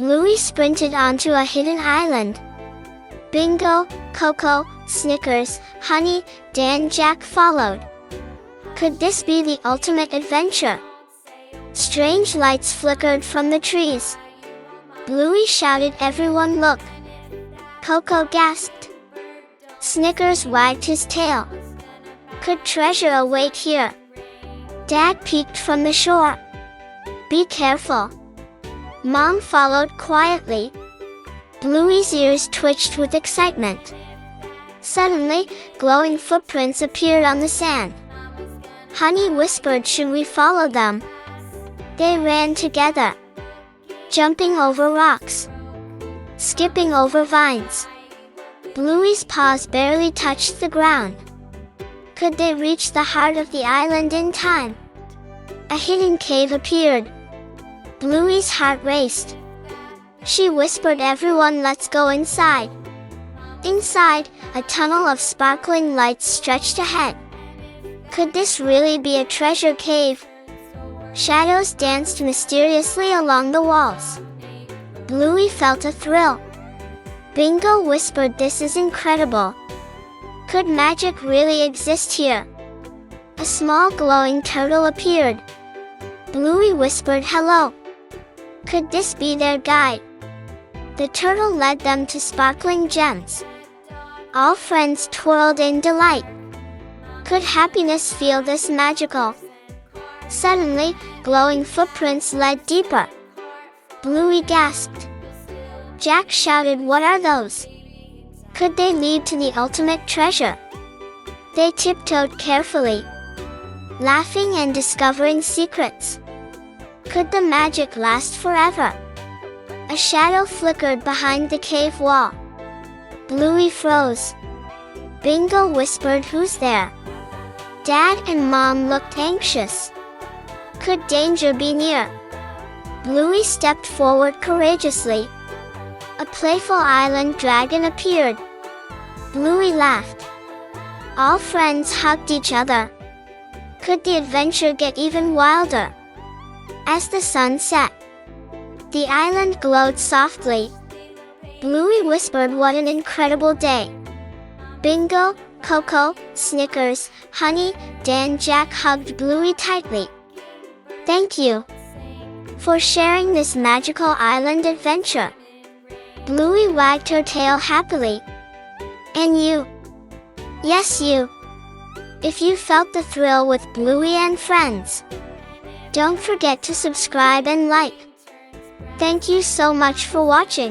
Bluey sprinted onto a hidden island. Bingo, Coco, Snickers, Honey, Dan, Jack followed. Could this be the ultimate adventure? Strange lights flickered from the trees. Bluey shouted, "Everyone look!" Coco gasped. Snickers wagged his tail. Could treasure await here? Dad peeked from the shore. "Be careful." Mom followed quietly. Bluey's ears twitched with excitement. Suddenly, glowing footprints appeared on the sand. Honey whispered, "Should we follow them?" They ran together, jumping over rocks, skipping over vines. Bluey's paws barely touched the ground. Could they reach the heart of the island in time? A hidden cave appeared. Bluey's heart raced. She whispered, "Everyone, let's go inside." Inside, a tunnel of sparkling lights stretched ahead. Could this really be a treasure cave? Shadows danced mysteriously along the walls. Bluey felt a thrill. Bingo whispered, "This is incredible. Could magic really exist here?" A small glowing turtle appeared. Bluey whispered, "Hello." Could this be their guide? The turtle led them to sparkling gems. All friends twirled in delight. Could happiness feel this magical? Suddenly, glowing footprints led deeper. Bluey gasped. Jack shouted, "What are those?" Could they lead to the ultimate treasure? They tiptoed carefully, laughing and discovering secrets. Could the magic last forever? A shadow flickered behind the cave wall. Bluey froze. Bingo whispered, "Who's there?" Dad and Mom looked anxious. Could danger be near? Bluey stepped forward courageously. A playful island dragon appeared. Bluey laughed. All friends hugged each other. Could the adventure get even wilder? As the sun set, the island glowed softly. Bluey whispered, "What an incredible day." Bingo, Coco, Snickers, Honey, Dan, Jack hugged Bluey tightly. "Thank you for sharing this magical island adventure." Bluey wagged her tail happily. "And you?" "Yes, you." If you felt the thrill with Bluey and Friends, don't forget to subscribe and like. Thank you so much for watching.